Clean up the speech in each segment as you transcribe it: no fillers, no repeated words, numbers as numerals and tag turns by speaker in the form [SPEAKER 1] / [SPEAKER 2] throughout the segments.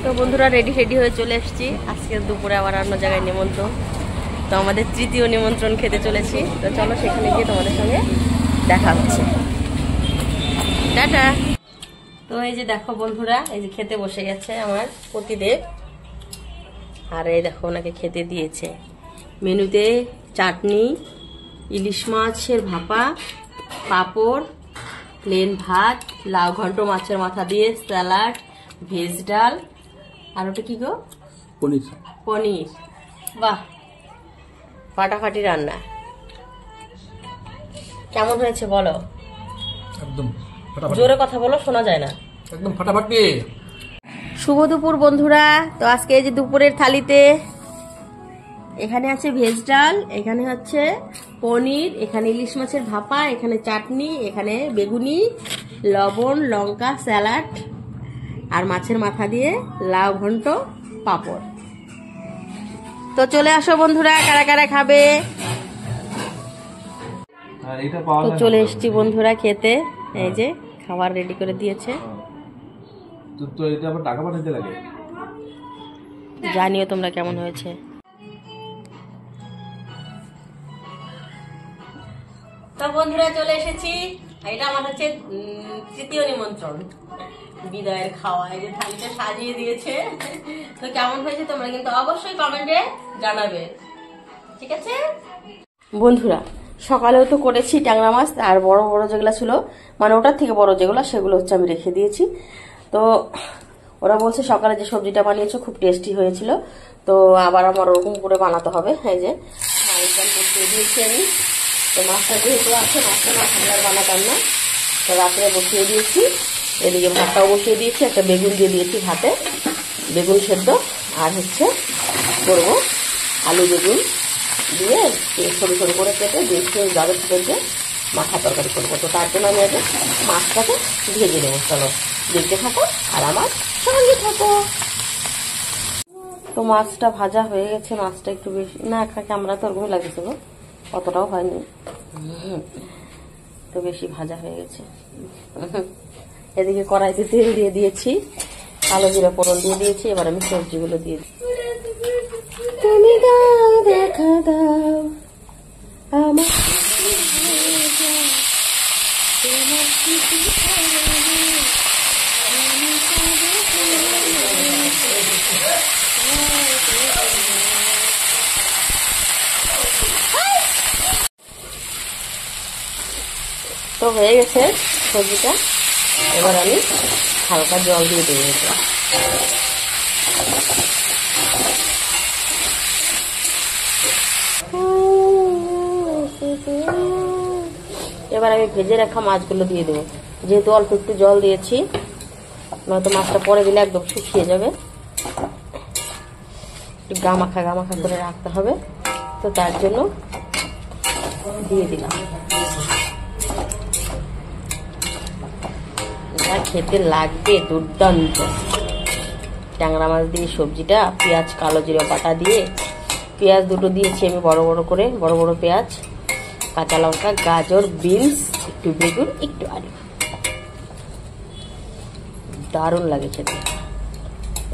[SPEAKER 1] তো বন্ধুরা রেডি হয়ে চলে এসেছি। আজকে দুপুরে আবার অন্য জায়গায় নিমন্ত্রণ, তো আমাদের তৃতীয় নিমন্ত্রণ খেতে চলেছি। তো চলো সেখানে গিয়ে তোমাদের সঙ্গে দেখা হচ্ছে। টাটা। তো এই যে দেখো বন্ধুরা, এই যে খেতে বসে গেছে আমার পতিদেব, আর এই দেখো ওনাকে খেতে দিয়েছে। মেনুতে চাটনি, ইলিশ মাছের ভাপা, পাঁপড়, প্লেন ভাত, লাউ ঘন্ট মাছের মাথা দিয়ে, স্যালাড, ভেজ ডাল, আর ওটা কি গো? পনির। বাহ, ফাটাফাটি রান্না। কেমন হয়েছে বলো?
[SPEAKER 2] একদম
[SPEAKER 1] জোরে কথা বলো, শোনা যায় না।
[SPEAKER 2] একদম ফাটাফাটি।
[SPEAKER 1] শুভ দুপুর বন্ধুরা। তো আজকে এই যে দুপুরের থালিতে এখানে আছে ভেজ ডাল, এখানে হচ্ছে পনির, এখানে ইলিশ মাছের ভাপা, এখানে চাটনি, এখানে বেগুনি, লবণ, লঙ্কা, স্যালাড, আর মাছের মাথা দিয়ে লাউ ঘন্ট, পাঁপড়। তো চলে আসো বন্ধুরা, কারা কারা খাবে। তো চলে এসছি বন্ধুরা খেতে। এই যে খাবার রেডি করে দিয়েছে।
[SPEAKER 2] তো এটা আবার টাকা পাঠাতে লাগে।
[SPEAKER 1] জানিও তোমরা কেমন হয়েছে। তো বন্ধুরা চলে এসেছি। এটা আমার হচ্ছে তৃতীয় নিমন্ত্রণ, বিদায়ের খাওয়া। এই যে থালিটা সাজিয়ে দিয়েছে। তো কেমন হয়েছে তোমরা কিন্তু অবশ্যই কমেন্টে জানাবে, ঠিক আছে বন্ধুরা? সকালেও তো করেছি ট্যাংরা মাছ, আর বড় বড় যেগুলো ছিল, মানে ওটার থেকে বড় যেগুলো, সেগুলো হচ্ছে আমি রেখে দিয়েছি। তো ওরা বলছে সকালে যে সবজিটা বানিয়েছো খুব টেস্টি হয়েছিল, তো আবার আমার ওরকম করে বানাতে হবে। এই যে মাছটা বসিয়ে দিয়েছি আমি। তো মাছটা যেহেতু আছে, মাছটা না থাকলে আর বানাতাম না। তো রাত্রে বসিয়ে দিয়েছি, এদিকে ভাতটাও বসিয়ে দিয়েছি, একটা বেগুন দিয়ে দিয়েছি ভাতে, বেগুন সেদ্ধ, আর হচ্ছে করবো আলু বেগুন দিয়ে সরু সরু করে কেটে দিয়ে গাবের সাথে মাথা তরকারি করবো। তো তার জন্য আমি আগে মাছটাকে ভেজে নেবো। চলো দেখতে থাকো আর আমার সঙ্গে থাকো। তো মাছটা ভাজা হয়ে গেছে, মাছটা একটু বেশি না ক্যামেরা তো ওরকমই লাগছে গো, অতটাও হয়নি, তো বেশি ভাজা হয়ে গেছে। এদিকে কড়াইতে তেল দিয়ে দিয়েছি, কালো জিরা ফোড়ন দিয়ে দিয়েছি। এবার আমি সবজিগুলো দিয়ে দিই। তুমি দাও দেখা দাও আমার, তো হয়ে গেছে সবজিটা। এবার আমি হালকা জল দিয়ে দেবো। এবার আমি ভেজে রাখা মাছগুলো দিয়ে দেবো। যেহেতু অল্প একটু জল দিয়েছি, নয়তো মাছটা পরে দিলে একদম শুকিয়ে যাবে। একটু গামাখা করে রাখতে হবে, তো তার জন্য দিয়ে দিলাম। যা খেতে লাগবে দুর্দান্ত। ট্যাংরা মাছ দিয়ে সবজিটা, পেঁয়াজ কালো জিরা বাটা দিয়ে, পেঁয়াজ দুটো দিয়েছি আমি বড় বড় করে, বড় বড় পেঁয়াজ, কাঁচা লঙ্কা, গাজর, বিনস, একটু বেগুন, একটু আলু। দারুণ লাগে খেতে।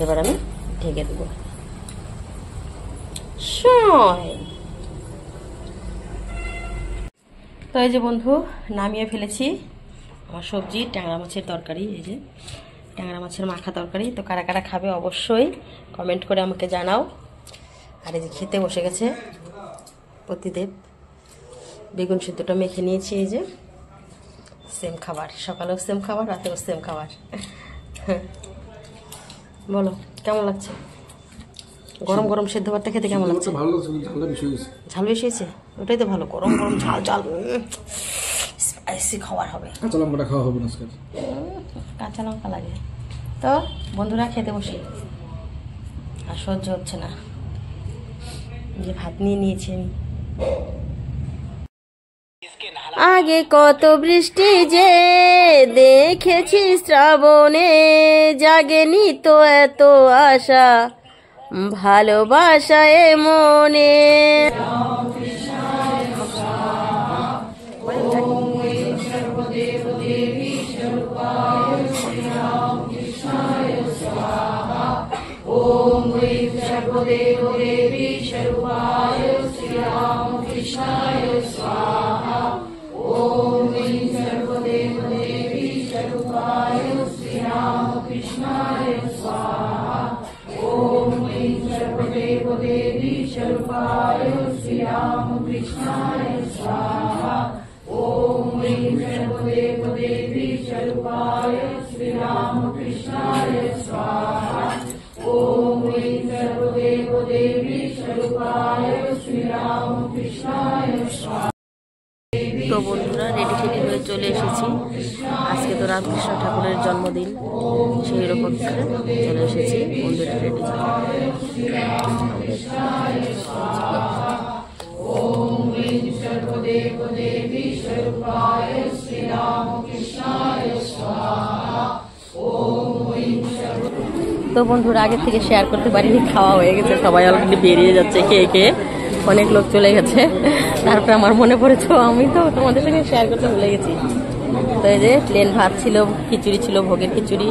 [SPEAKER 1] এবার আমি ঢেকে দেবো। তো এই যে বন্ধু নামিয়ে ফেলেছি আমার সবজি, ট্যাংরা মাছের তরকারি। এই যে ট্যাংরা মাছের মাখা তরকারি। তো কারা কারা খাবে অবশ্যই কমেন্ট করে আমাকে জানাও। আর এই যে খেতে বসে গেছে পতিদেব। বেগুন সিদ্ধটা মেখে নিয়েছি। এই যে সেম খাবার, সকালেও সেম খাবার, রাতেও সেম খাবার। বলো কেমন লাগছে? গরম গরম সেদ্ধ ভাতটা খেতে কেমন লাগছে? ঝাল বেশি হয়েছে, ওটাই তো ভালো। গরম গরম ঝাল ঝাল স্পাইসি খাবার হবে।
[SPEAKER 2] কাঁচা লঙ্কাটা খাওয়া হবে না,
[SPEAKER 1] কাঁচা লঙ্কা লাগে। তো বন্ধুরা খেতে বসি, আর সহ্য হচ্ছে না। যে ভাত নিয়ে নিয়েছি আমি। আগে কত বৃষ্টি যে দেখেছি শ্রাবণে, জাগেনি তো এত আশা ভালোবাসায় মনে। सर्वदेव देवी स्वरूपाय श्री राम कृष्णाय स्वाहा। ओम ह्रीं सर्वदेव देवी स्वरूपाय श्री राम कृष्णाय स्वाहा। ओम ह्रीं सर्वदेव देवी स्वरूपाय श्री राम कृष्णाय स्वाहा। ओम ह्रीं सर्वदेव देवी स्वरूपाय श्री राम कृष्णाय स्वाहा। ओम ह्रीं सर्वदेव देवी स्वरूपाय श्री राम कृष्णाय स्वाहा। তো বন্ধুরা রেডি সেডি হয়ে চলে এসেছি। আজকে তো রামকৃষ্ণ ঠাকুরের জন্মদিন, সেই উপলক্ষে চলে এসেছি মন্দিরে রেডি হয়ে। তো বন্ধুরা আগের থেকে শেয়ার করতে পারিনি, খাওয়া হয়ে গেছে, সবাই অলরেডি বেরিয়ে যাচ্ছে খেয়ে খেয়ে, অনেক লোক চলে গেছে। তারপরে আমার মনে পড়েছে আমি তো তোমাদের সঙ্গে শেয়ার করতে ভুলে গেছি। তো এই যে প্লেন ভাত ছিল, খিচুড়ি ছিল, ভোগের খিচুড়ি,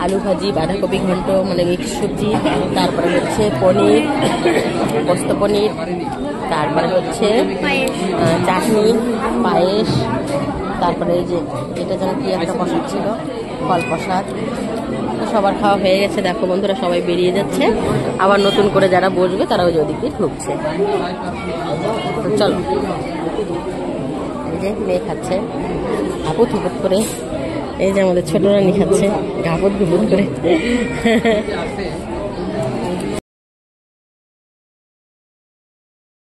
[SPEAKER 1] আলু ভাজি, বাঁধাকপি ঘন্ট মানে মিক্স সবজি, তারপরে হচ্ছে পনির, পোস্ত পনির, তারপরে হচ্ছে চাটনি, পায়েস, তারপরে এই যে এটা যেন কি একটা প্রসাদ ছিল, ফল প্রসাদ। সবার খাওয়া হয়ে গেছে। দেখো বন্ধুরা সবাই বেরিয়ে যাচ্ছে, আবার নতুন করে যারা বসবে তারা ওই যে ওদিকে ঢুকছে। তো চলো, এই যে মেয়ে খাচ্ছে ঘাপুত হুপুত করে, এই যে আমাদের ছোট রানী খাচ্ছে ঘাপুত ঘুপুত করে।